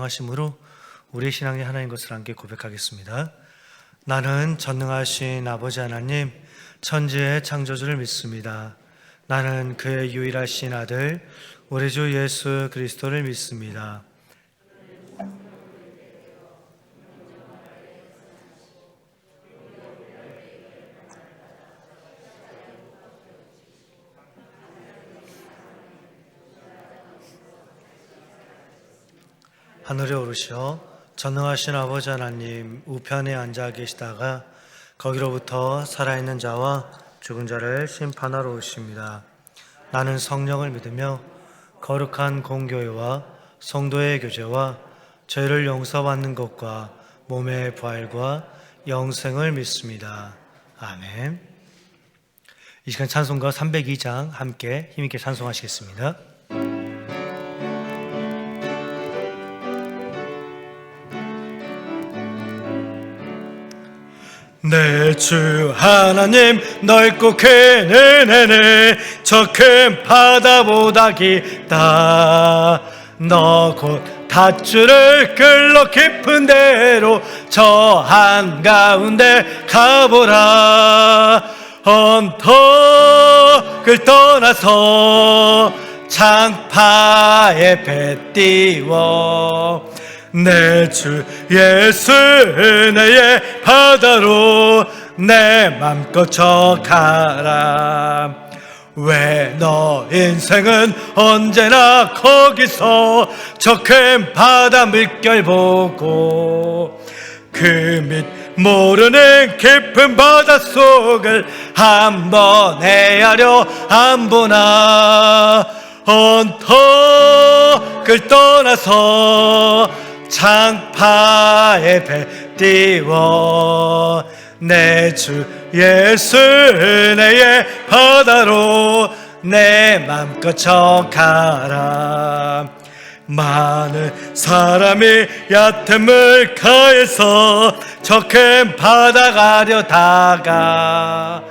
전능하심으로 우리 신앙이 하나인 것을 함께 고백하겠습니다. 나는 전능하신 아버지 하나님, 천지의 창조주를 믿습니다. 나는 그의 유일하신 아들, 우리 주 예수 그리스도를 믿습니다. 하늘에 오르시어 전능하신 아버지 하나님 우편에 앉아 계시다가 거기로부터 살아있는 자와 죽은 자를 심판하러 오십니다. 나는 성령을 믿으며 거룩한 공교회와 성도의 교제와 죄를 용서받는 것과 몸의 부활과 영생을 믿습니다. 아멘. 이 시간 찬송가 302장 함께 힘있게 찬송하시겠습니다. 내 주 하나님 넓고 큰 은혜는 저 큰 바다보다 깊다. 너 곧 닷줄을 끌러 깊은 데로 저 한가운데 가보라. 언덕을 떠나서 창파에 배 띄워 내 주 예수 은혜의 바다로 내 맘껏 져가라. 왜 너 인생은 언제나 거기서 저 큰 바다 물결 보고 그 밑 모르는 깊은 바닷속을 한번 헤아려 안 보나. 언덕을 떠나서 창파에 배 띄워 내 주 예수 은혜의 바다로 내 맘껏 져가라. 많은 사람이 얕은 물가에서 저 큰 바다 가려다가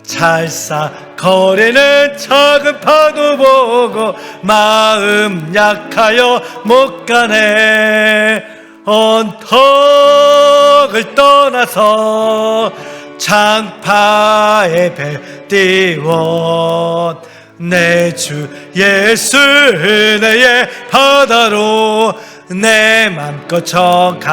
찰싹거리는 작은 파도 보고 마음 약하여 못 가네. 언덕을 떠나서 창파에 배 띄워 내 주 예수 은혜의 바다로 내 맘껏 져가라.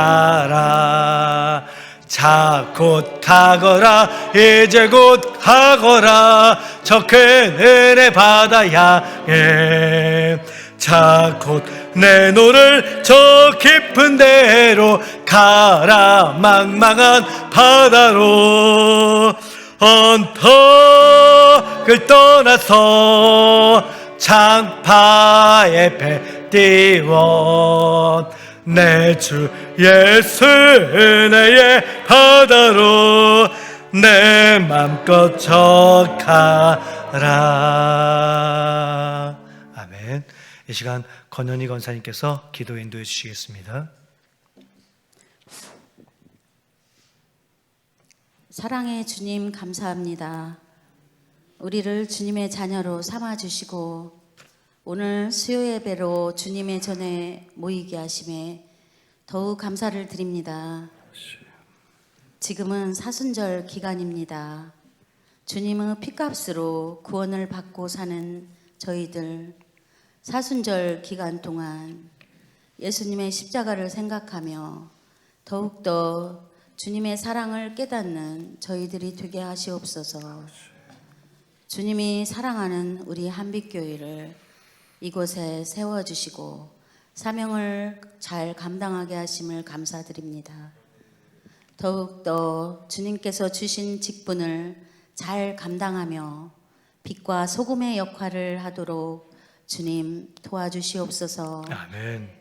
자 곧 가거라 이제 곧 가거라 저 큰 은혜 바다 향해. 자 곧 내 노를 저 깊은 데로 가라. 망망한 바다로 언덕을 떠나서 창파에 배 띄워 내 주 예수 은혜의 바다로 내 맘껏 져가라. 아멘. 이 시간 권현희 권사님께서 기도 인도해 주시겠습니다. 사랑의 주님 감사합니다. 우리를 주님의 자녀로 삼아주시고 오늘 수요 예배로 주님의 전에 모이게 하심에 더욱 감사를 드립니다. 지금은 사순절 기간입니다. 주님의 피값으로 구원을 받고 사는 저희들 사순절 기간 동안 예수님의 십자가를 생각하며 더욱더 주님의 사랑을 깨닫는 저희들이 되게 하시옵소서. 주님이 사랑하는 우리 한빛교회를 이곳에 세워주시고 사명을 잘 감당하게 하심을 감사드립니다. 더욱더 주님께서 주신 직분을 잘 감당하며 빛과 소금의 역할을 하도록 주님 도와주시옵소서. 아멘.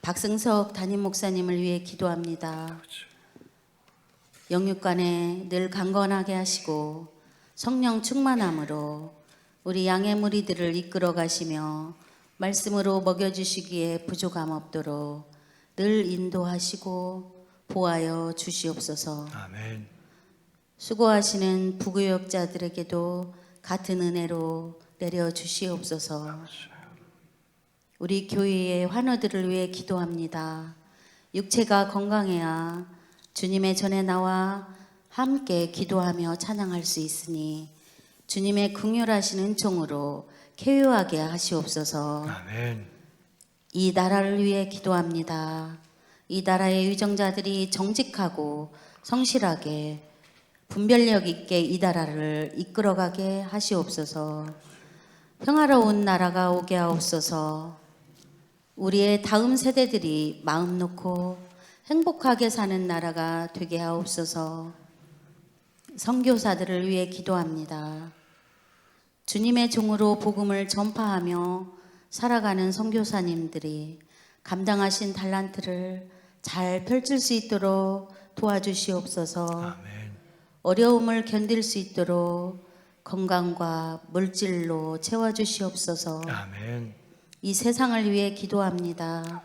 박승석 담임 목사님을 위해 기도합니다. 영육간에 늘 강건하게 하시고 성령 충만함으로 우리 양의 무리들을 이끌어 가시며 말씀으로 먹여주시기에 부족함 없도록 늘 인도하시고 보하여 주시옵소서. 아멘. 수고하시는 부교역자들에게도 같은 은혜로 내려 주시옵소서. 우리 교회의 환우들을 위해 기도합니다. 육체가 건강해야 주님의 전에 나와 함께 기도하며 찬양할 수 있으니 주님의 긍휼하신 은총으로 쾌유하게 하시옵소서. 아멘. 이 나라를 위해 기도합니다. 이 나라의 유정자들이 정직하고 성실하게 분별력 있게 이 나라를 이끌어가게 하시옵소서. 평화로운 나라가 오게 하옵소서. 우리의 다음 세대들이 마음 놓고 행복하게 사는 나라가 되게 하옵소서. 선교사들을 위해 기도합니다. 주님의 종으로 복음을 전파하며 살아가는 선교사님들이 감당하신 달란트를 잘 펼칠 수 있도록 도와주시옵소서. 아멘. 어려움을 견딜 수 있도록 건강과 물질로 채워주시옵소서. 아멘. 이 세상을 위해 기도합니다.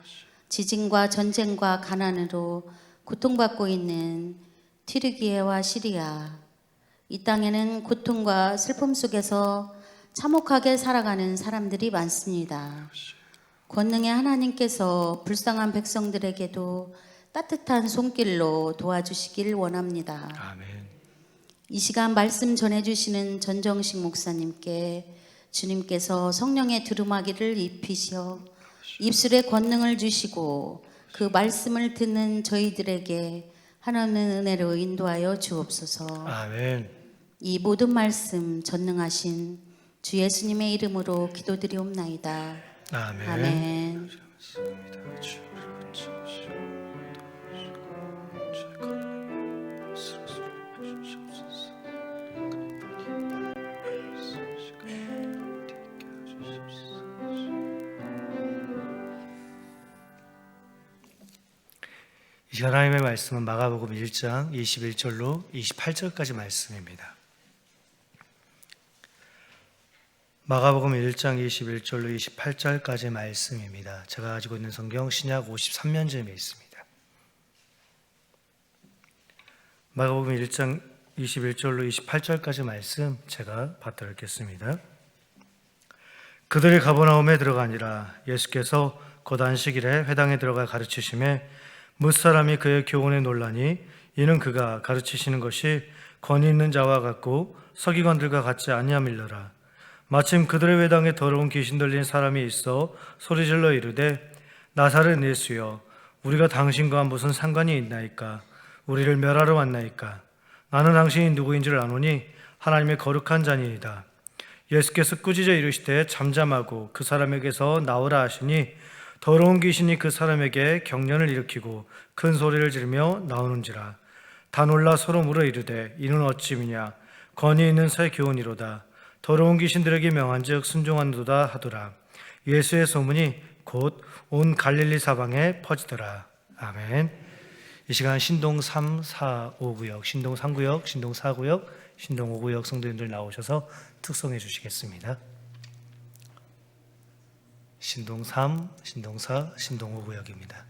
지진과 전쟁과 가난으로 고통받고 있는 튀르기예와 시리아, 이 땅에는 고통과 슬픔 속에서 참혹하게 살아가는 사람들이 많습니다. 권능의 하나님께서 불쌍한 백성들에게도 따뜻한 손길로 도와주시길 원합니다. 아멘. 이 시간 말씀 전해주시는 전정식 목사님께 주님께서 성령의 두루마기를 입히시어 입술에 권능을 주시고 그 말씀을 듣는 저희들에게 하나님의 은혜로 인도하여 주옵소서. 아멘. 이 모든 말씀 전능하신 주 예수님의 이름으로 기도드리옵나이다. 아멘. 아멘. 이 하나님의 말씀은 마가복음 1장 21절로 28절까지 말씀입니다. 마가복음 1장 21절로 28절까지 말씀입니다. 제가 가지고 있는 성경 신약 53년점에 있습니다. 마가복음 1장 21절로 28절까지 말씀 제가 받들어 읽겠습니다. 그들이 가버나움에 들어가니라. 예수께서 곧 안식일에 회당에 들어가 가르치심에 뭇사람이 그의 교훈에 놀라니 이는 그가 가르치시는 것이 권위 있는 자와 같고 서기관들과 같지 아니함일러라. 마침 그들의 회당에 더러운 귀신 들린 사람이 있어 소리질러 이르되 나사렛 예수여 우리가 당신과 무슨 상관이 있나이까? 우리를 멸하러 왔나이까? 나는 당신이 누구인지를 아노니 하나님의 거룩한 자니이다. 예수께서 꾸짖어 이르시되 잠잠하고 그 사람에게서 나오라 하시니 더러운 귀신이 그 사람에게 경련을 일으키고 큰 소리를 지르며 나오는지라. 다 놀라 서로 물어 이르되 이는 어찌미냐? 권위 있는 새 교훈이로다. 더러운 귀신들에게 명한즉 순종한도다 하더라. 예수의 소문이 곧 온 갈릴리 사방에 퍼지더라. 아멘. 이 시간 신동 3, 4, 5구역, 신동 3구역, 신동 4구역, 신동 5구역 성도님들 나오셔서 특송해 주시겠습니다. 신동 3, 신동 4, 신동 5구역입니다.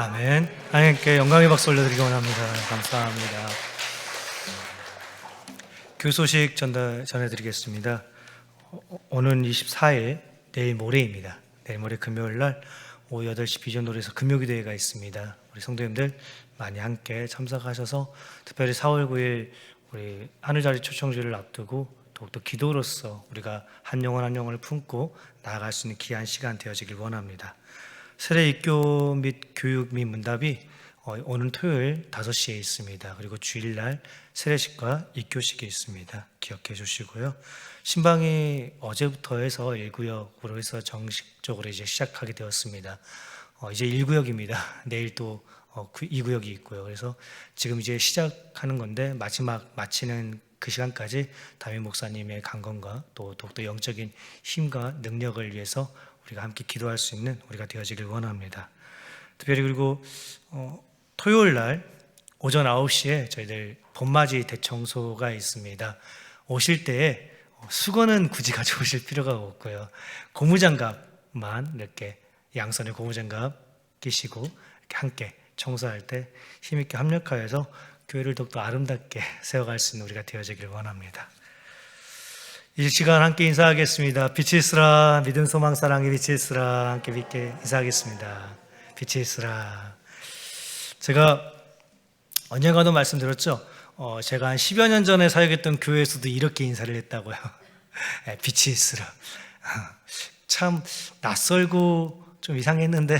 아멘. 하나님께 영광의 박수 올려드리기 원합니다. 감사합니다. 교회 소식 전해드리겠습니다. 오는 24일 내일 모레입니다. 내일 모레 금요일 날 오후 8시 비전홀에서 금요기도회가 있습니다. 우리 성도님들 많이 함께 참석하셔서 특별히 4월 9일 우리 하늘자리 초청주를 앞두고 더욱더 기도로서 우리가 한 영혼 한 영혼을 품고 나아갈 수 있는 귀한 시간 되어지길 원합니다. 세례 입교 및 교육 및 문답이 오는 토요일 5시에 있습니다. 그리고 주일날 세례식과 입교식이 있습니다. 기억해 주시고요. 신방이 어제부터 해서 1구역으로 해서 정식적으로 이제 시작하게 되었습니다. 이제 1구역입니다. 내일 또 2구역이 있고요. 그래서 지금 이제 시작하는 건데 마지막 마치는 그 시간까지 담임 목사님의 강건과 또 더욱더 영적인 힘과 능력을 위해서 우리가 함께 기도할 수 있는 우리가 되어지길 원합니다. 특별히 그리고 토요일 날 오전 9시에 저희들 봄맞이 대청소가 있습니다. 오실 때에 수건은 굳이 가져오실 필요가 없고요. 고무장갑만 이렇게 양손에 고무장갑 끼시고 이렇게 함께 청소할 때 힘있게 협력하여서 교회를 더욱더 아름답게 세워갈 수 있는 우리가 되어지길 원합니다. 이 시간 함께 인사하겠습니다. 빛이 있으라, 믿음, 소망, 사랑의 빛이 있으라. 함께 믿게 인사하겠습니다. 빛이 있으라. 제가 언젠가도 말씀드렸죠. 제가 한 10여 년 전에 사역했던 교회에서도 이렇게 인사를 했다고요. 빛이 있으라. 참 낯설고 좀 이상했는데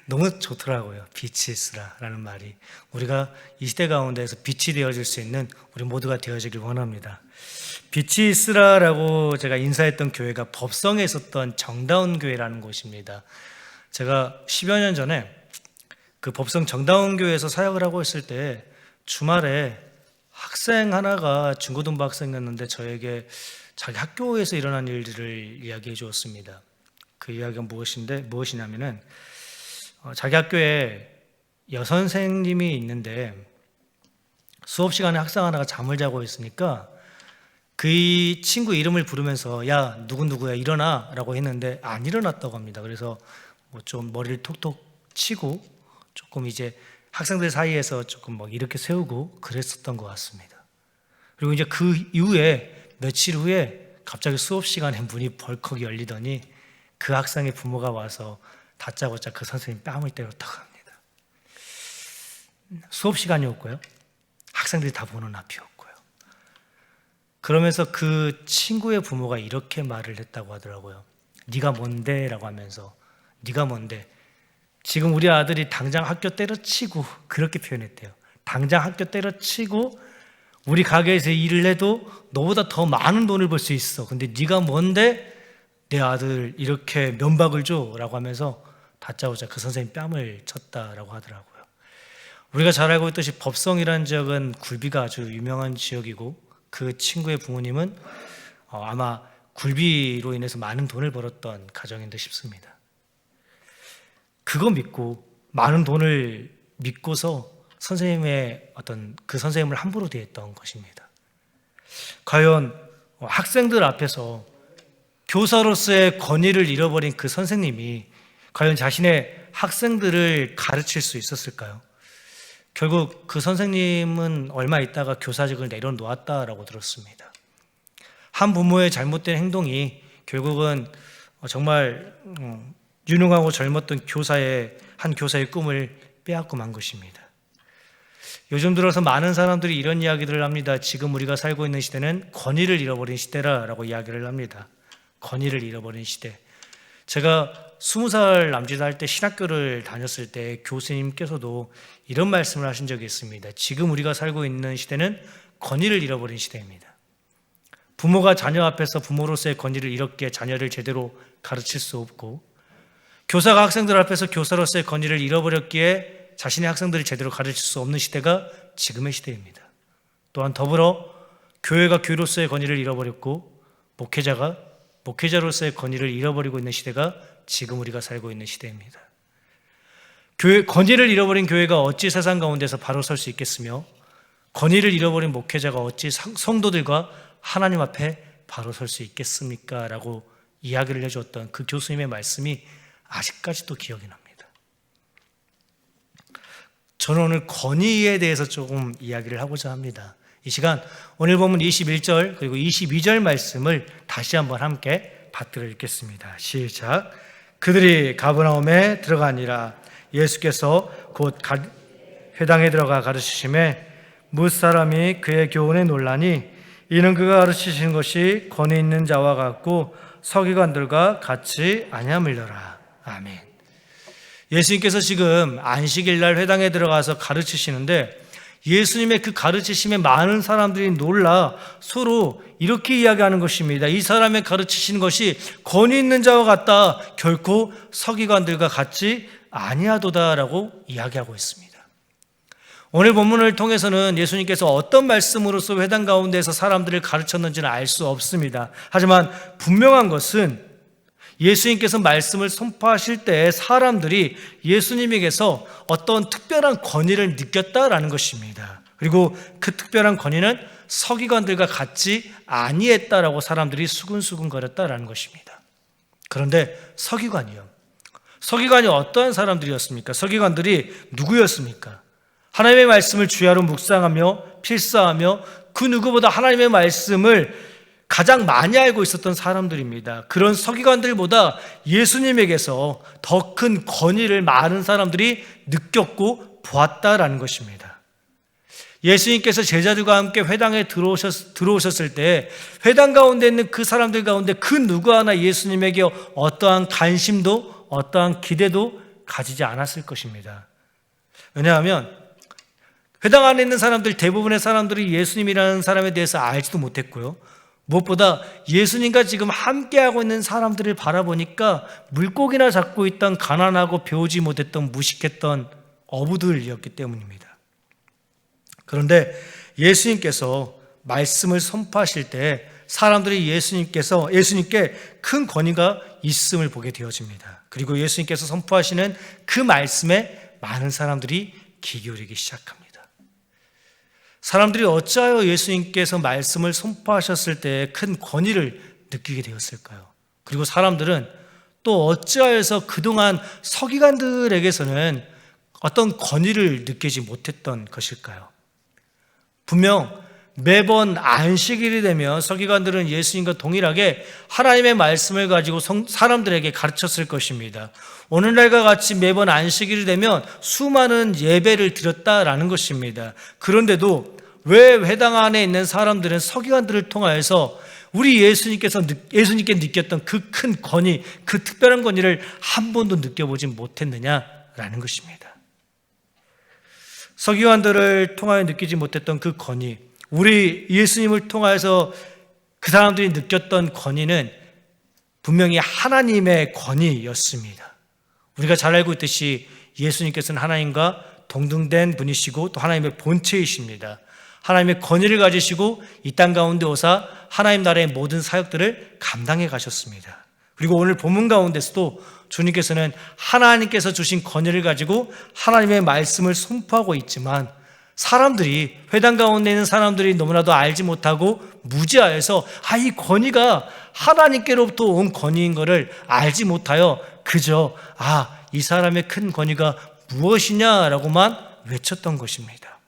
너무 좋더라고요. 빛이 있으라 라는 말이. 우리가 이 시대 가운데에서 빛이 되어질 수 있는 우리 모두가 되어지길 원합니다. 빛이 있으라 라고 제가 인사했던 교회가 법성에 있었던 정다운 교회라는 곳입니다. 제가 10여 년 전에 그 법성 정다운 교회에서 사역을 하고 있을 때 주말에 학생 하나가 중고등부 학생이었는데 저에게 자기 학교에서 일어난 일들을 이야기해 주었습니다. 그 이야기가 무엇이냐면은 자기 학교에 여선생님이 있는데 수업 시간에 학생 하나가 잠을 자고 있으니까 그 친구 이름을 부르면서 야 누구누구야 일어나 라고 했는데 안 일어났다고 합니다. 그래서 좀 머리를 톡톡 치고 조금 이제 학생들 사이에서 조금 이렇게 세우고 그랬었던 것 같습니다. 그리고 이제 그 이후에 며칠 후에 갑자기 수업 시간에 문이 벌컥 열리더니 그 학생의 부모가 와서 다짜고짜 그 선생님 뺨을 때렸다고 합니다. 수업 시간이었고요. 학생들이 다 보는 앞이었고요. 그러면서 그 친구의 부모가 이렇게 말을 했다고 하더라고요. 네가 뭔데? 라고 하면서 네가 뭔데? 지금 우리 아들이 당장 학교 때려치고 그렇게 표현했대요. 당장 학교 때려치고 우리 가게에서 일을 해도 너보다 더 많은 돈을 벌 수 있어. 근데 네가 뭔데 내 아들 이렇게 면박을 줘? 라고 하면서 다짜고짜 그 선생님 뺨을 쳤다라고 하더라고요. 우리가 잘 알고 있듯이 법성이라는 지역은 굴비가 아주 유명한 지역이고 그 친구의 부모님은 아마 굴비로 인해서 많은 돈을 벌었던 가정인 듯 싶습니다. 그거 믿고 많은 돈을 믿고서 선생님의 그 선생님을 함부로 대했던 것입니다. 과연 학생들 앞에서 교사로서의 권위를 잃어버린 그 선생님이 과연 자신의 학생들을 가르칠 수 있었을까요? 결국 그 선생님은 얼마 있다가 교사직을 내려놓았다라고 들었습니다. 한 부모의 잘못된 행동이 결국은 정말 유능하고 젊었던 한 교사의 꿈을 빼앗고 만 것입니다. 요즘 들어서 많은 사람들이 이런 이야기들을 합니다. 지금 우리가 살고 있는 시대는 권위를 잃어버린 시대라고 이야기를 합니다. 권위를 잃어버린 시대. 제가 20살 남짓할 때 신학교를 다녔을 때 교수님께서도 이런 말씀을 하신 적이 있습니다. 지금 우리가 살고 있는 시대는 권위를 잃어버린 시대입니다. 부모가 자녀 앞에서 부모로서의 권위를 잃었기에 자녀를 제대로 가르칠 수 없고, 교사가 학생들 앞에서 교사로서의 권위를 잃어버렸기에 자신의 학생들을 제대로 가르칠 수 없는 시대가 지금의 시대입니다. 또한 더불어 교회가 교회로서의 권위를 잃어버렸고 목회자가 목회자로서의 권위를 잃어버리고 있는 시대가 지금 우리가 살고 있는 시대입니다. 권위를 잃어버린 교회가 어찌 세상 가운데서 바로 설 수 있겠으며 권위를 잃어버린 목회자가 어찌 성도들과 하나님 앞에 바로 설 수 있겠습니까? 라고 이야기를 해주었던 그 교수님의 말씀이 아직까지도 기억이 납니다. 저는 오늘 건의에 대해서 조금 이야기를 하고자 합니다. 이 시간 오늘 본문 21절 그리고 22절 말씀을 다시 한번 함께 받들어 읽겠습니다. 시작. 그들이 가버나움에 들어가니라. 예수께서 곧 회당에 들어가 가르치심에 무사람이 그의 교훈에 놀라니 이는 그가 가르치신 것이 권위 있는 자와 같고 서기관들과 같이 아니함이더라. 아멘. 예수님께서 지금 안식일날 회당에 들어가서 가르치시는데 예수님의 그 가르치심에 많은 사람들이 놀라 서로 이렇게 이야기하는 것입니다. 이 사람의 가르치시는 것이 권위 있는 자와 같다. 결코 서기관들과 같이 아니하도다라고 이야기하고 있습니다. 오늘 본문을 통해서는 예수님께서 어떤 말씀으로서 회당 가운데서 사람들을 가르쳤는지는 알 수 없습니다. 하지만 분명한 것은 예수님께서 말씀을 선포하실 때 사람들이 예수님에게서 어떤 특별한 권위를 느꼈다라는 것입니다. 그리고 그 특별한 권위는 서기관들과 같이 아니했다라고 사람들이 수근수근거렸다라는 것입니다. 그런데 서기관이 어떠한 사람들이었습니까? 서기관들이 누구였습니까? 하나님의 말씀을 주야로 묵상하며 필사하며 그 누구보다 하나님의 말씀을 가장 많이 알고 있었던 사람들입니다. 그런 서기관들보다 예수님에게서 더 큰 권위를 많은 사람들이 느꼈고 보았다라는 것입니다. 예수님께서 제자들과 함께 회당에 들어오셨을 때 회당 가운데 있는 그 사람들 가운데 그 누구 하나 예수님에게 어떠한 관심도 어떠한 기대도 가지지 않았을 것입니다. 왜냐하면 회당 안에 있는 사람들 대부분의 사람들이 예수님이라는 사람에 대해서 알지도 못했고요. 무엇보다 예수님과 지금 함께하고 있는 사람들을 바라보니까 물고기나 잡고 있던 가난하고 배우지 못했던 무식했던 어부들이었기 때문입니다. 그런데 예수님께서 말씀을 선포하실 때 사람들이 예수님께 큰 권위가 있음을 보게 되어집니다. 그리고 예수님께서 선포하시는 그 말씀에 많은 사람들이 귀 기울이기 시작합니다. 사람들이 어찌하여 예수님께서 말씀을 선포하셨을 때 큰 권위를 느끼게 되었을까요? 그리고 사람들은 또 어찌하여서 그동안 서기관들에게서는 어떤 권위를 느끼지 못했던 것일까요? 분명 매번 안식일이 되면 서기관들은 예수님과 동일하게 하나님의 말씀을 가지고 사람들에게 가르쳤을 것입니다. 오늘날과 같이 매번 안식일이 되면 수많은 예배를 드렸다라는 것입니다. 그런데도 왜 회당 안에 있는 사람들은 서기관들을 통하여서 우리 예수님께 느꼈던 그 큰 권위, 그 특별한 권위를 한 번도 느껴보지 못했느냐라는 것입니다. 서기관들을 통하여 느끼지 못했던 그 권위, 우리 예수님을 통하여서 그 사람들이 느꼈던 권위는 분명히 하나님의 권위였습니다. 우리가 잘 알고 있듯이 예수님께서는 하나님과 동등된 분이시고 또 하나님의 본체이십니다. 하나님의 권위를 가지시고 이 땅 가운데 오사 하나님 나라의 모든 사역들을 감당해 가셨습니다. 그리고 오늘 본문 가운데서도 주님께서는 하나님께서 주신 권위를 가지고 하나님의 말씀을 선포하고 있지만 사람들이 회당 가운데 있는 사람들이 너무나도 알지 못하고 무지하여서 이 권위가 하나님께로부터 온 권위인 것을 알지 못하여 그저 이 사람의 큰 권위가 무엇이냐라고만 외쳤던 것입니다.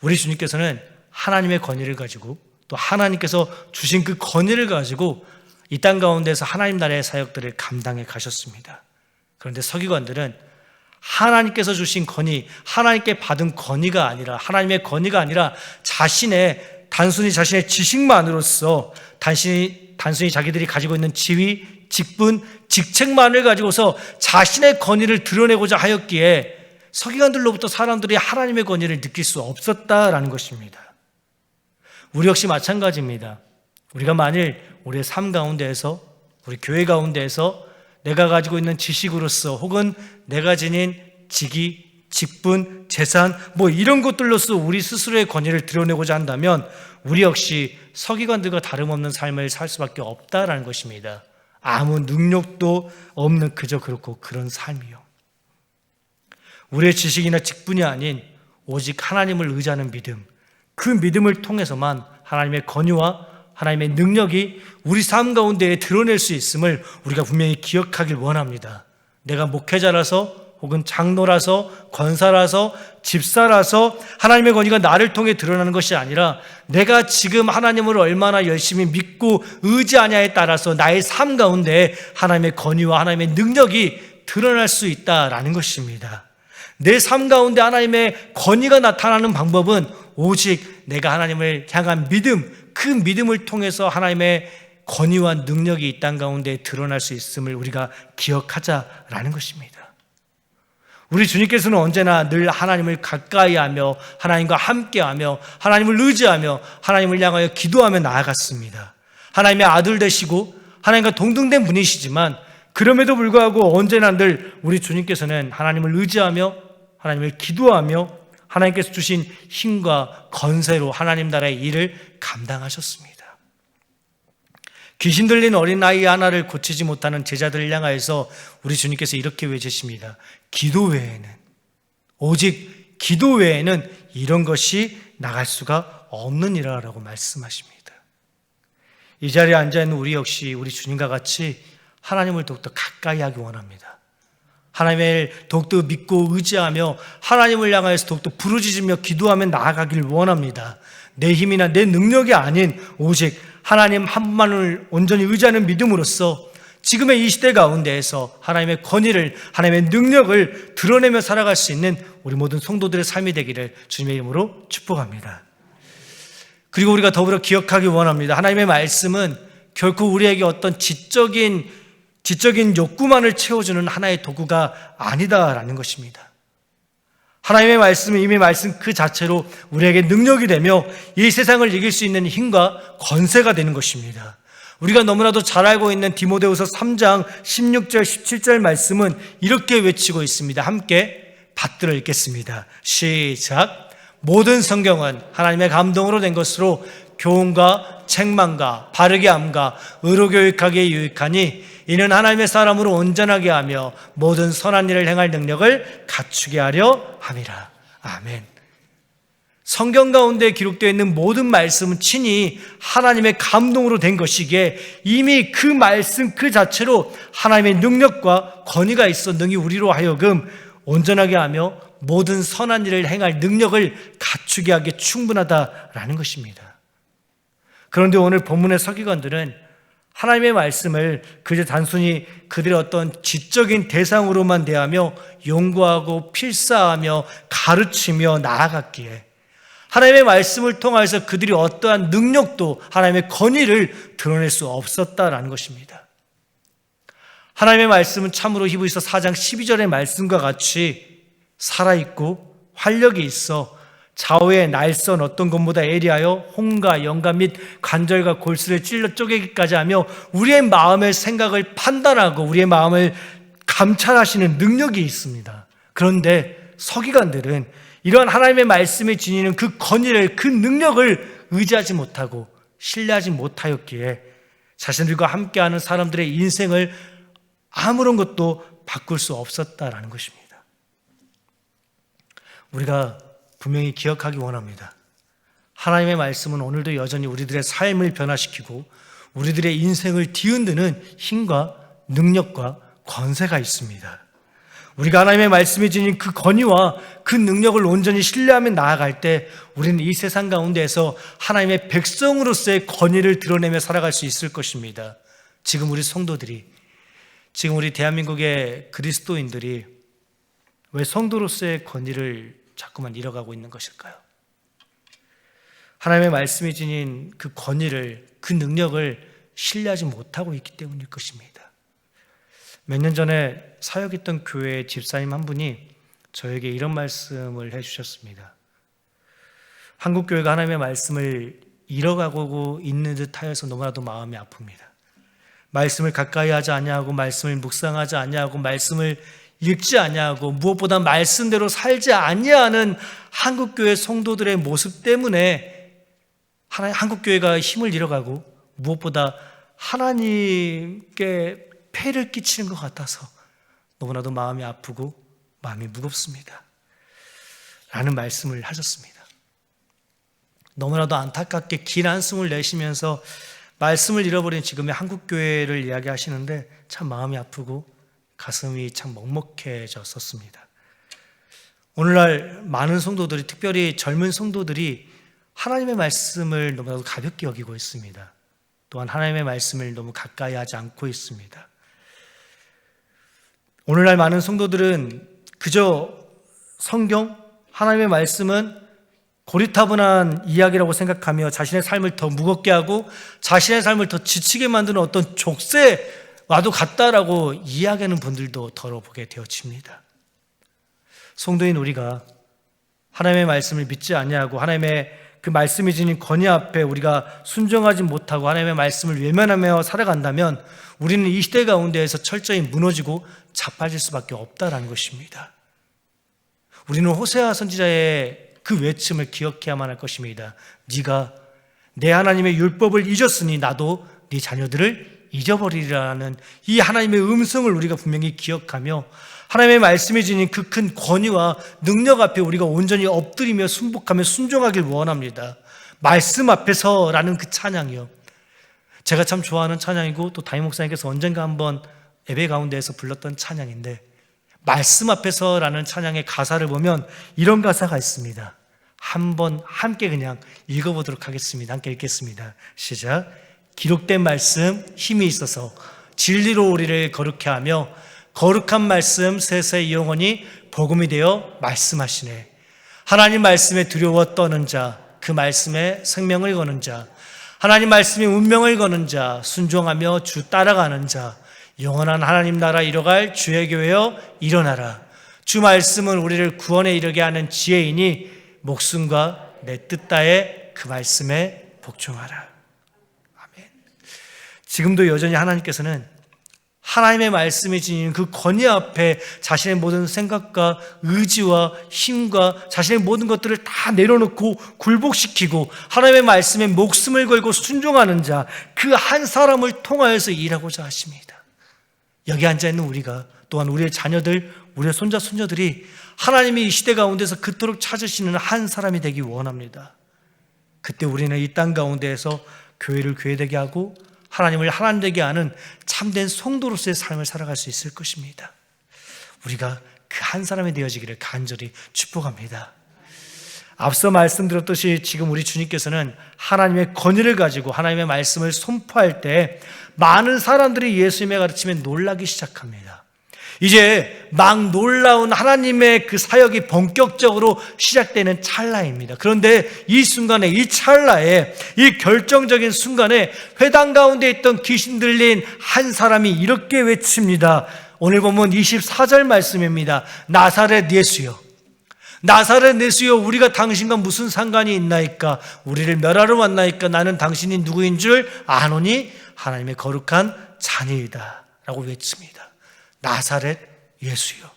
우리 주님께서는 하나님의 권위를 가지고 또 하나님께서 주신 그 권위를 가지고 이 땅 가운데서 하나님 나라의 사역들을 감당해 가셨습니다. 그런데 서기관들은 하나님께서 주신 권위, 하나님께 받은 권위가 아니라 하나님의 권위가 아니라 단순히 자신의 지식만으로서 단순히 자기들이 가지고 있는 지위, 직분, 직책만을 가지고서 자신의 권위를 드러내고자 하였기에 서기관들로부터 사람들이 하나님의 권위를 느낄 수 없었다라는 것입니다. 우리 역시 마찬가지입니다. 우리가 만일 우리의 삶 가운데에서 우리 교회 가운데에서 내가 가지고 있는 지식으로서 혹은 내가 지닌 직위, 직분, 재산 이런 것들로서 우리 스스로의 권위를 드러내고자 한다면 우리 역시 서기관들과 다름없는 삶을 살 수밖에 없다라는 것입니다. 아무 능력도 없는 그저 그렇고 그런 삶이요. 우리의 지식이나 직분이 아닌 오직 하나님을 의지하는 믿음, 그 믿음을 통해서만 하나님의 권위와 하나님의 능력이 우리 삶 가운데 드러낼 수 있음을 우리가 분명히 기억하길 원합니다. 내가 목회자라서 혹은 장로라서, 권사라서, 집사라서 하나님의 권위가 나를 통해 드러나는 것이 아니라 내가 지금 하나님을 얼마나 열심히 믿고 의지하냐에 따라서 나의 삶 가운데 하나님의 권위와 하나님의 능력이 드러날 수 있다라는 것입니다. 내 삶 가운데 하나님의 권위가 나타나는 방법은 오직 내가 하나님을 향한 믿음, 그 믿음을 통해서 하나님의 권위와 능력이 이 땅 가운데 드러날 수 있음을 우리가 기억하자라는 것입니다. 우리 주님께서는 언제나 늘 하나님을 가까이 하며 하나님과 함께하며 하나님을 의지하며 하나님을 향하여 기도하며 나아갔습니다. 하나님의 아들 되시고 하나님과 동등된 분이시지만 그럼에도 불구하고 언제나 늘 우리 주님께서는 하나님을 의지하며 하나님을 기도하며 하나님께서 주신 힘과 건세로 하나님 나라의 일을 감당하셨습니다. 귀신 들린 어린아이 하나를 고치지 못하는 제자들을 향하여서 우리 주님께서 이렇게 외치십니다. 기도 외에는, 오직 기도 외에는 이런 것이 나갈 수가 없느니라라고 말씀하십니다. 이 자리에 앉아있는 우리 역시 우리 주님과 같이 하나님을 더욱더 가까이 하기 원합니다. 하나님을 더욱더 믿고 의지하며 하나님을 향하여서 더욱더 부르짖으며 기도하며 나아가길 원합니다. 내 힘이나 내 능력이 아닌 오직 하나님 한 분만을 온전히 의지하는 믿음으로써 지금의 이 시대 가운데에서 하나님의 권위를, 하나님의 능력을 드러내며 살아갈 수 있는 우리 모든 성도들의 삶이 되기를 주님의 이름으로 축복합니다. 그리고 우리가 더불어 기억하기 원합니다. 하나님의 말씀은 결코 우리에게 어떤 지적인 욕구만을 채워주는 하나의 도구가 아니다라는 것입니다. 하나님의 말씀은 이미 말씀 그 자체로 우리에게 능력이 되며 이 세상을 이길 수 있는 힘과 권세가 되는 것입니다. 우리가 너무나도 잘 알고 있는 디모데후서 3장 16절 17절 말씀은 이렇게 외치고 있습니다. 함께 받들어 읽겠습니다. 시작. 모든 성경은 하나님의 감동으로 된 것으로 교훈과 책망과 바르게 함과 의로 교육하기에 유익하니 이는 하나님의 사람으로 온전하게 하며 모든 선한 일을 행할 능력을 갖추게 하려 함이라. 아멘. 성경 가운데 기록되어 있는 모든 말씀은 친히 하나님의 감동으로 된 것이기에 이미 그 말씀 그 자체로 하나님의 능력과 권위가 있어 능히 우리로 하여금 온전하게 하며 모든 선한 일을 행할 능력을 갖추게 하기에 충분하다라는 것입니다. 그런데 오늘 본문의 서기관들은 하나님의 말씀을 그저 단순히 그들의 어떤 지적인 대상으로만 대하며 연구하고 필사하며 가르치며 나아갔기에 하나님의 말씀을 통해서 그들이 어떠한 능력도 하나님의 권위를 드러낼 수 없었다라는 것입니다. 하나님의 말씀은 참으로 히브리서 4장 12절의 말씀과 같이 살아있고 활력이 있어 좌우의 날선 어떤 것보다 예리하여 홍과 영과 및 관절과 골수를 찔러 쪼개기까지 하며 우리의 마음의 생각을 판단하고 우리의 마음을 감찰하시는 능력이 있습니다. 그런데 서기관들은 이러한 하나님의 말씀에 지니는 그 권위를, 그 능력을 의지하지 못하고 신뢰하지 못하였기에 자신들과 함께하는 사람들의 인생을 아무런 것도 바꿀 수 없었다라는 것입니다. 우리가 분명히 기억하기 원합니다. 하나님의 말씀은 오늘도 여전히 우리들의 삶을 변화시키고 우리들의 인생을 뒤흔드는 힘과 능력과 권세가 있습니다. 우리가 하나님의 말씀이 지닌 그 권위와 그 능력을 온전히 신뢰하며 나아갈 때 우리는 이 세상 가운데에서 하나님의 백성으로서의 권위를 드러내며 살아갈 수 있을 것입니다. 지금 우리 성도들이, 지금 우리 대한민국의 그리스도인들이 왜 성도로서의 권위를 자꾸만 잃어가고 있는 것일까요? 하나님의 말씀이 지닌 그 권위를, 그 능력을 신뢰하지 못하고 있기 때문일 것입니다. 몇 년 전에 사역했던 교회의 집사님 한 분이 저에게 이런 말씀을 해주셨습니다. 한국 교회가 하나님의 말씀을 잃어가고 있는 듯 하여서 너무나도 마음이 아픕니다. 말씀을 가까이 하지 아니하고 말씀을 묵상하지 아니하고 말씀을 읽지 아니하고 무엇보다 말씀대로 살지 아니하는 한국교회 성도들의 모습 때문에 한국교회가 힘을 잃어가고 무엇보다 하나님께 폐를 끼치는 것 같아서 너무나도 마음이 아프고 마음이 무겁습니다. 라는 말씀을 하셨습니다. 너무나도 안타깝게 긴 한숨을 내쉬면서 말씀을 잃어버린 지금의 한국교회를 이야기하시는데 참 마음이 아프고 가슴이 참 먹먹해졌었습니다. 오늘날 많은 성도들이, 특별히 젊은 성도들이 하나님의 말씀을 너무나도 가볍게 여기고 있습니다. 또한 하나님의 말씀을 너무 가까이 하지 않고 있습니다. 오늘날 많은 성도들은 그저 성경, 하나님의 말씀은 고리타분한 이야기라고 생각하며 자신의 삶을 더 무겁게 하고 자신의 삶을 더 지치게 만드는 어떤 족쇄와도 같다라고 이야기하는 분들도 덜어보게 되어집니다. 성도인 우리가 하나님의 말씀을 믿지 아니하고 하나님의 그 말씀이 지닌 권위 앞에 우리가 순종하지 못하고 하나님의 말씀을 외면하며 살아간다면 우리는 이 시대 가운데에서 철저히 무너지고 자빠질 수밖에 없다라는 것입니다. 우리는 호세아 선지자의 그 외침을 기억해야만 할 것입니다. 네가 내 하나님의 율법을 잊었으니 나도 네 자녀들을 잊어버리리라는 이 하나님의 음성을 우리가 분명히 기억하며 하나님의 말씀이 지닌 그 큰 권위와 능력 앞에 우리가 온전히 엎드리며 순복하며 순종하길 원합니다. 말씀 앞에서라는 그 찬양이요, 제가 참 좋아하는 찬양이고 또 담임 목사님께서 언젠가 한번 예배 가운데에서 불렀던 찬양인데, 말씀 앞에서라는 찬양의 가사를 보면 이런 가사가 있습니다. 한번 함께 그냥 읽어보도록 하겠습니다. 함께 읽겠습니다. 시작. 기록된 말씀 힘이 있어서 진리로 우리를 거룩해 하며 거룩한 말씀 세세 영원히 복음이 되어 말씀하시네. 하나님 말씀에 두려워 떠는 자, 그 말씀에 생명을 거는 자, 하나님 말씀에 운명을 거는 자, 순종하며 주 따라가는 자, 영원한 하나님 나라 이뤄갈 주의 교회여 일어나라. 주 말씀은 우리를 구원에 이르게 하는 지혜이니 목숨과 내 뜻 다해 그 말씀에 복종하라. 아멘. 지금도 여전히 하나님께서는 하나님의 말씀이 지닌 그 권위 앞에 자신의 모든 생각과 의지와 힘과 자신의 모든 것들을 다 내려놓고 굴복시키고 하나님의 말씀에 목숨을 걸고 순종하는 자, 그 한 사람을 통하여서 일하고자 하십니다. 여기 앉아있는 우리가, 또한 우리의 자녀들, 우리의 손자, 손녀들이 하나님이 이 시대 가운데서 그토록 찾으시는 한 사람이 되기 원합니다. 그때 우리는 이 땅 가운데에서 교회를 교회되게 하고 하나님을 하나님 되게 하는 참된 성도로서의 삶을 살아갈 수 있을 것입니다. 우리가 그 한 사람이 되어지기를 간절히 축복합니다. 앞서 말씀드렸듯이 지금 우리 주님께서는 하나님의 권위를 가지고 하나님의 말씀을 선포할 때 많은 사람들이 예수님의 가르침에 놀라기 시작합니다. 이제 막 놀라운 하나님의 그 사역이 본격적으로 시작되는 찰나입니다. 그런데 이 순간에, 이 찰나에, 이 결정적인 순간에 회당 가운데 있던 귀신 들린 한 사람이 이렇게 외칩니다. 오늘 보면 24절 말씀입니다. 나사렛 예수여, 나사렛 예수여, 우리가 당신과 무슨 상관이 있나이까? 우리를 멸하러 왔나이까? 나는 당신이 누구인 줄 아노니 하나님의 거룩한 자녀이다 라고 외칩니다. 나사렛 예수요.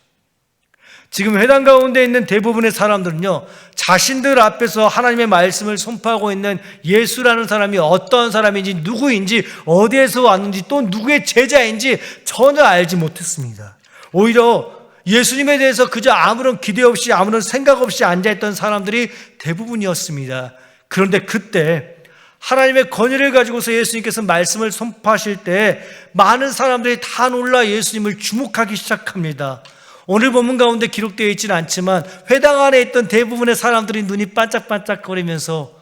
지금 회당 가운데 있는 대부분의 사람들은요, 자신들 앞에서 하나님의 말씀을 선포하고 있는 예수라는 사람이 어떤 사람인지, 누구인지, 어디에서 왔는지, 또 누구의 제자인지 전혀 알지 못했습니다. 오히려 예수님에 대해서 그저 아무런 기대 없이, 아무런 생각 없이 앉아있던 사람들이 대부분이었습니다. 그런데 그때 하나님의 권위를 가지고서 예수님께서 말씀을 선포하실 때 많은 사람들이 다 놀라 예수님을 주목하기 시작합니다. 오늘 본문 가운데 기록되어 있지는 않지만 회당 안에 있던 대부분의 사람들이 눈이 반짝반짝거리면서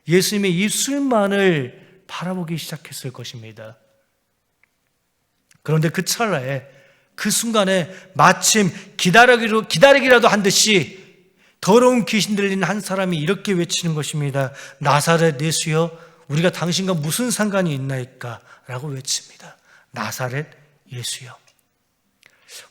예수님의 입술만을 바라보기 시작했을 것입니다. 그런데 그 찰나에, 그 순간에 마침 기다리기라도 한 듯이 더러운 귀신 들린 한 사람이 이렇게 외치는 것입니다. 나사렛 예수여, 우리가 당신과 무슨 상관이 있나이까? 라고 외칩니다. 나사렛 예수여.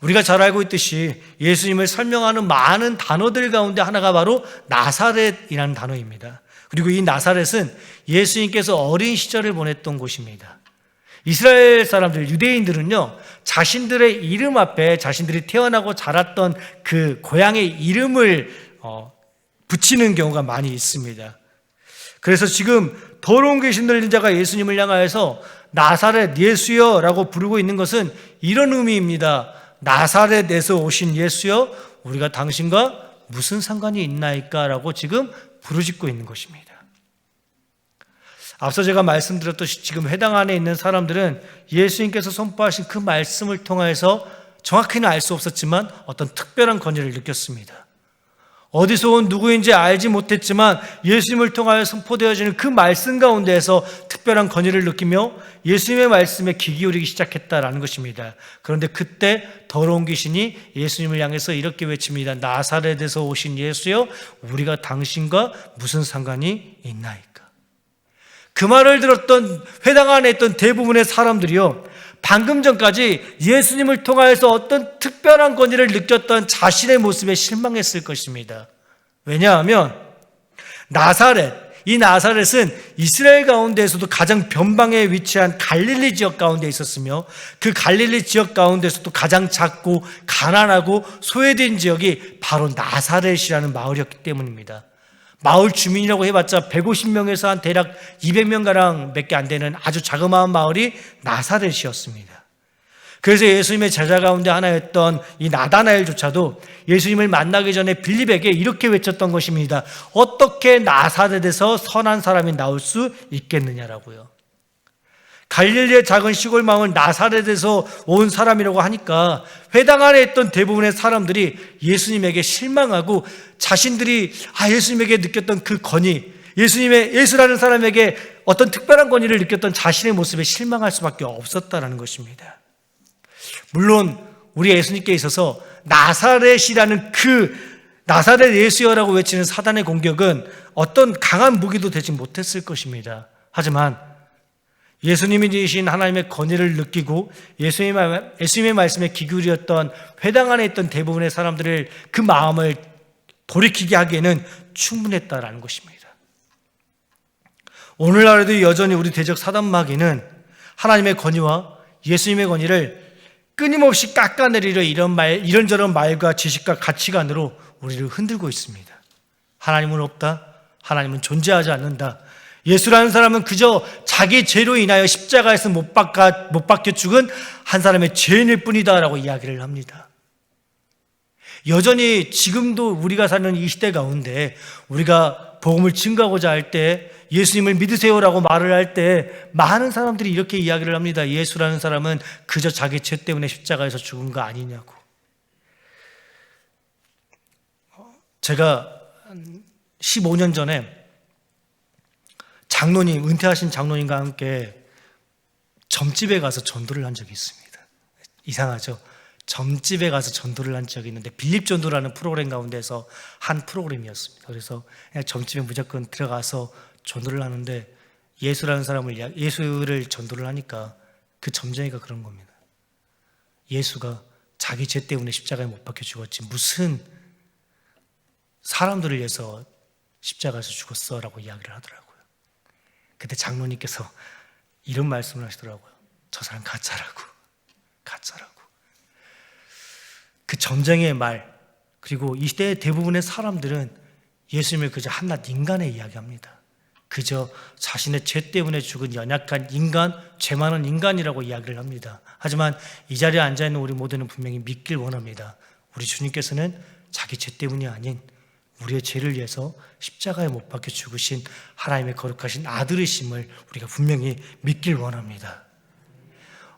우리가 잘 알고 있듯이 예수님을 설명하는 많은 단어들 가운데 하나가 바로 나사렛이라는 단어입니다. 그리고 이 나사렛은 예수님께서 어린 시절을 보냈던 곳입니다. 이스라엘 사람들, 유대인들은요, 자신들의 이름 앞에 자신들이 태어나고 자랐던 그 고향의 이름을 붙이는 경우가 많이 있습니다. 그래서 지금 더러운 귀신 들린 자가 예수님을 향하여서 나사렛 예수여 라고 부르고 있는 것은 이런 의미입니다. 나사렛에서 오신 예수여, 우리가 당신과 무슨 상관이 있나이까? 라고 지금 부르짖고 있는 것입니다. 앞서 제가 말씀드렸듯이 지금 회당 안에 있는 사람들은 예수님께서 선포하신 그 말씀을 통해서 정확히는 알 수 없었지만 어떤 특별한 권위를 느꼈습니다. 어디서 온 누구인지 알지 못했지만 예수님을 통하여 선포되어지는 그 말씀 가운데에서 특별한 권위를 느끼며 예수님의 말씀에 귀 기울이기 시작했다라는 것입니다. 그런데 그때 더러운 귀신이 예수님을 향해서 이렇게 외칩니다. 나사렛에서 오신 예수여, 우리가 당신과 무슨 상관이 있나이까? 그 말을 들었던 회당 안에 있던 대부분의 사람들이요, 방금 전까지 예수님을 통하여서 어떤 특별한 권위를 느꼈던 자신의 모습에 실망했을 것입니다. 왜냐하면 이 나사렛은 이스라엘 가운데에서도 가장 변방에 위치한 갈릴리 지역 가운데 있었으며 그 갈릴리 지역 가운데서도 가장 작고 가난하고 소외된 지역이 바로 나사렛이라는 마을이었기 때문입니다. 마을 주민이라고 해봤자 150명에서 한 대략 200명가량 몇 개 안 되는 아주 자그마한 마을이 나사렛이었습니다. 그래서 예수님의 제자 가운데 하나였던 이 나다나엘조차도 예수님을 만나기 전에 빌립에게 이렇게 외쳤던 것입니다. 어떻게 나사렛에서 선한 사람이 나올 수 있겠느냐라고요. 갈릴리의 작은 시골 마을 나사렛에서 온 사람이라고 하니까 회당 안에 있던 대부분의 사람들이 예수님에게 실망하고 자신들이 예수님에게 느꼈던 그 권위, 예수라는 사람에게 어떤 특별한 권위를 느꼈던 자신의 모습에 실망할 수밖에 없었다는 것입니다. 물론 우리 예수님께 있어서 나사렛이라는 나사렛 예수여라고 외치는 사단의 공격은 어떤 강한 무기도 되지 못했을 것입니다. 하지만 예수님이 지으신 하나님의 권위를 느끼고 예수님의 말씀에 귀 기울였던 회당 안에 있던 대부분의 사람들을 그 마음을 돌이키게 하기에는 충분했다라는 것입니다. 오늘날에도 여전히 우리 대적 사단 마귀는 하나님의 권위와 예수님의 권위를 끊임없이 깎아내리려 이런저런 말과 지식과 가치관으로 우리를 흔들고 있습니다. 하나님은 없다. 하나님은 존재하지 않는다. 예수라는 사람은 그저 자기 죄로 인하여 십자가에서 못 박혀 죽은 한 사람의 죄인일 뿐이다 라고 이야기를 합니다. 여전히 지금도 우리가 사는 이 시대 가운데 우리가 복음을 증거하고자 할 때 예수님을 믿으세요라고 말을 할 때 많은 사람들이 이렇게 이야기를 합니다. 예수라는 사람은 그저 자기 죄 때문에 십자가에서 죽은 거 아니냐고. 제가 15년 전에 은퇴하신 장로님과 함께 점집에 가서 전도를 한 적이 있습니다. 이상하죠? 점집에 가서 전도를 한 적이 있는데 빌립 전도라는 프로그램 가운데서 한 프로그램이었습니다. 그래서 그냥 점집에 무조건 들어가서 전도를 하는데 예수를 전도를 하니까 그 점쟁이가 그런 겁니다. 예수가 자기 죄 때문에 십자가에 못 박혀 죽었지 무슨 사람들을 위해서 십자가에서 죽었어 라고 이야기를 하더라고요. 그때 장로님께서 이런 말씀을 하시더라고요. 저 사람 가짜라고. 그 점쟁이의 말, 그리고 이 시대의 대부분의 사람들은 예수님을 그저 한낱 인간에 이야기합니다. 그저 자신의 죄 때문에 죽은 연약한 인간, 죄 많은 인간이라고 이야기를 합니다. 하지만 이 자리에 앉아있는 우리 모두는 분명히 믿길 원합니다. 우리 주님께서는 자기 죄 때문이 아닌 우리의 죄를 위해서 십자가에 못 박혀 죽으신 하나님의 거룩하신 아들이심을 우리가 분명히 믿길 원합니다.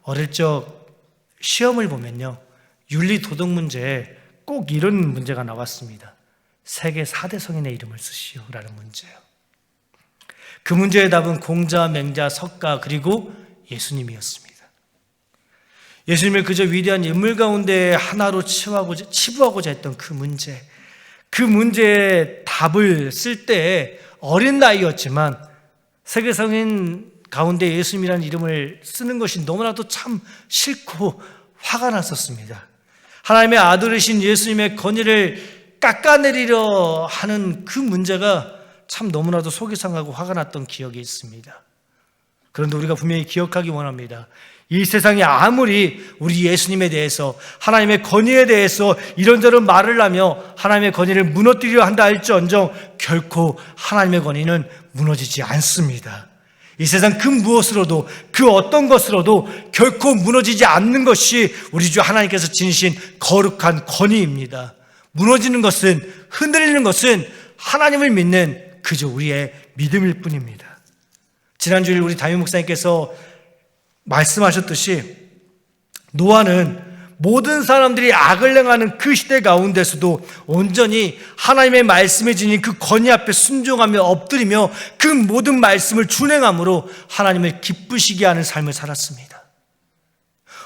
어릴 적 시험을 보면요, 윤리 도덕 문제에 꼭 이런 문제가 나왔습니다. 세계 4대 성인의 이름을 쓰시오라는 문제예요. 그 문제의 답은 공자, 맹자, 석가 그리고 예수님이었습니다. 예수님을 그저 위대한 인물 가운데 하나로 치부하고자 했던 그 문제의 답을 쓸 때 어린 나이였지만 세계 성인 가운데 예수님이라는 이름을 쓰는 것이 너무나도 참 싫고 화가 났었습니다. 하나님의 아들이신 예수님의 권위를 깎아내리려 하는 그 문제가 참 너무나도 속이 상하고 화가 났던 기억이 있습니다. 그런데 우리가 분명히 기억하기 원합니다. 이 세상이 아무리 우리 예수님에 대해서 하나님의 권위에 대해서 이런저런 말을 하며 하나님의 권위를 무너뜨리려 한다 할지언정 결코 하나님의 권위는 무너지지 않습니다. 이 세상 그 무엇으로도 그 어떤 것으로도 결코 무너지지 않는 것이 우리 주 하나님께서 지니신 거룩한 권위입니다. 무너지는 것은, 흔들리는 것은 하나님을 믿는 그저 우리의 믿음일 뿐입니다. 지난주일 우리 담임 목사님께서 말씀하셨듯이 노아는 모든 사람들이 악을 행하는 그 시대 가운데서도 온전히 하나님의 말씀에 지닌 그 권위 앞에 순종하며 엎드리며 그 모든 말씀을 준행함으로 하나님을 기쁘시게 하는 삶을 살았습니다.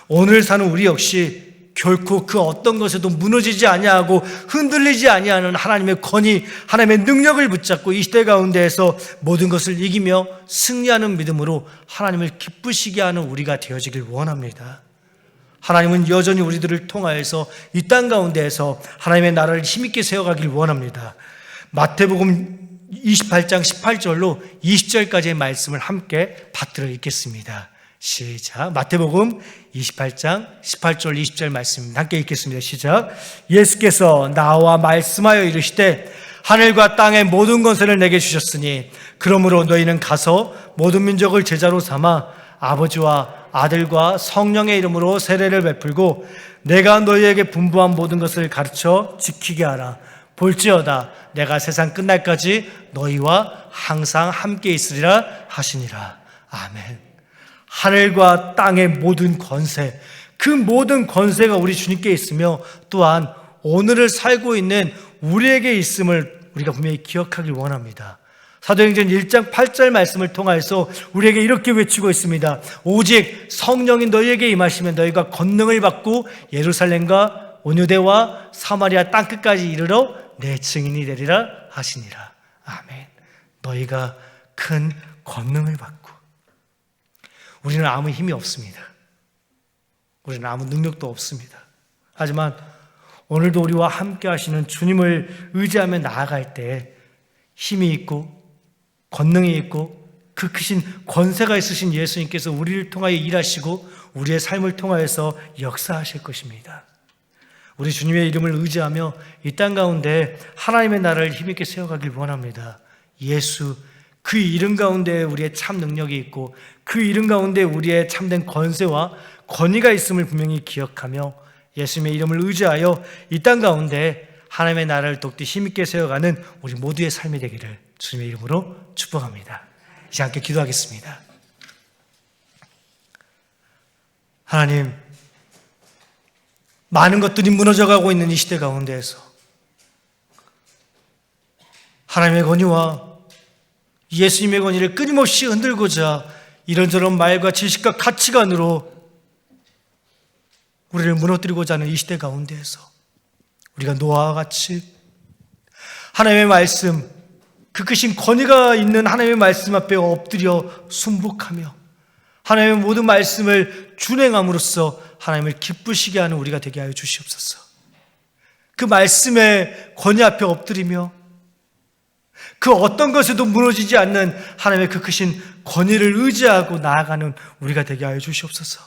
오늘 사는 우리 역시 결코 그 어떤 것에도 무너지지 아니하고 흔들리지 아니하는 하나님의 권위, 하나님의 능력을 붙잡고 이 시대 가운데에서 모든 것을 이기며 승리하는 믿음으로 하나님을 기쁘시게 하는 우리가 되어지길 원합니다. 하나님은 여전히 우리들을 통하여서 이 땅 가운데에서 하나님의 나라를 힘있게 세워가길 원합니다. 마태복음 28장 18절로 20절까지의 말씀을 함께 받들어 읽겠습니다. 시작. 마태복음 28장 18절 20절 말씀입니다. 함께 읽겠습니다. 시작. 예수께서 나와 말씀하여 이르시되 하늘과 땅의 모든 권세를 내게 주셨으니 그러므로 너희는 가서 모든 민족을 제자로 삼아 아버지와 아들과 성령의 이름으로 세례를 베풀고 내가 너희에게 분부한 모든 것을 가르쳐 지키게 하라. 볼지어다 내가 세상 끝날까지 너희와 항상 함께 있으리라 하시니라. 아멘. 하늘과 땅의 모든 권세, 그 모든 권세가 우리 주님께 있으며 또한 오늘을 살고 있는 우리에게 있음을 우리가 분명히 기억하길 원합니다. 사도행전 1장 8절 말씀을 통하여서 우리에게 이렇게 외치고 있습니다. 오직 성령이 너희에게 임하시면 너희가 권능을 받고 예루살렘과 온유대와 사마리아 땅끝까지 이르러 내 증인이 되리라 하시니라. 아멘. 너희가 큰 권능을 받고. 우리는 아무 힘이 없습니다. 우리는 아무 능력도 없습니다. 하지만 오늘도 우리와 함께 하시는 주님을 의지하며 나아갈 때 힘이 있고 권능이 있고 그 크신 권세가 있으신 예수님께서 우리를 통하여 일하시고 우리의 삶을 통하여서 역사하실 것입니다. 우리 주님의 이름을 의지하며 이 땅 가운데 하나님의 나라를 힘있게 세워가길 원합니다. 예수, 그 이름 가운데 우리의 참 능력이 있고 그 이름 가운데 우리의 참된 권세와 권위가 있음을 분명히 기억하며 예수님의 이름을 의지하여 이 땅 가운데 하나님의 나라를 돕기 힘있게 세워가는 우리 모두의 삶이 되기를 주님의 이름으로 축복합니다. 이제 함께 기도하겠습니다. 하나님, 많은 것들이 무너져가고 있는 이 시대 가운데에서 하나님의 권위와 예수님의 권위를 끊임없이 흔들고자 이런저런 말과 지식과 가치관으로 우리를 무너뜨리고자 하는 이 시대 가운데에서 우리가 노아와 같이 하나님의 말씀, 그 크신 권위가 있는 하나님의 말씀 앞에 엎드려 순복하며 하나님의 모든 말씀을 준행함으로써 하나님을 기쁘시게 하는 우리가 되게 하여 주시옵소서. 그 말씀의 권위 앞에 엎드리며 그 어떤 것에도 무너지지 않는 하나님의 그 크신 권위를 의지하고 나아가는 우리가 되게 하여 주시옵소서.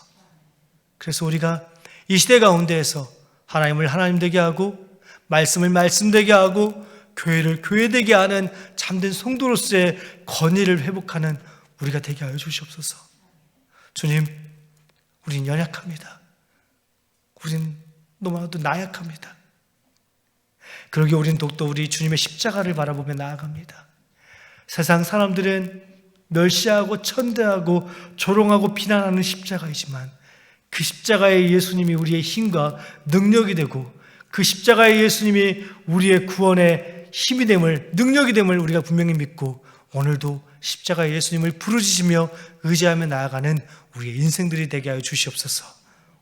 그래서 우리가 이 시대 가운데에서 하나님을 하나님 되게 하고 말씀을 말씀 되게 하고 교회를 교회 되게 하는 참된 성도로서의 권위를 회복하는 우리가 되게 하여 주시옵소서. 주님, 우린 연약합니다. 우린 너무나도 나약합니다. 그러기에 우린 더욱더 우리 주님의 십자가를 바라보며 나아갑니다. 세상 사람들은 멸시하고 천대하고 조롱하고 비난하는 십자가이지만 그 십자가의 예수님이 우리의 힘과 능력이 되고 그 십자가의 예수님이 우리의 구원의 힘이 됨을, 능력이 됨을 우리가 분명히 믿고 오늘도 십자가의 예수님을 부르짖으며 의지하며 나아가는 우리의 인생들이 되게 하여 주시옵소서.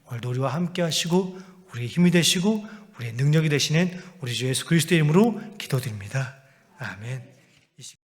오늘도 우리와 함께 하시고 우리의 힘이 되시고 우리의 능력이 되시는 우리 주 예수 그리스도의 이름으로 기도드립니다. 아멘.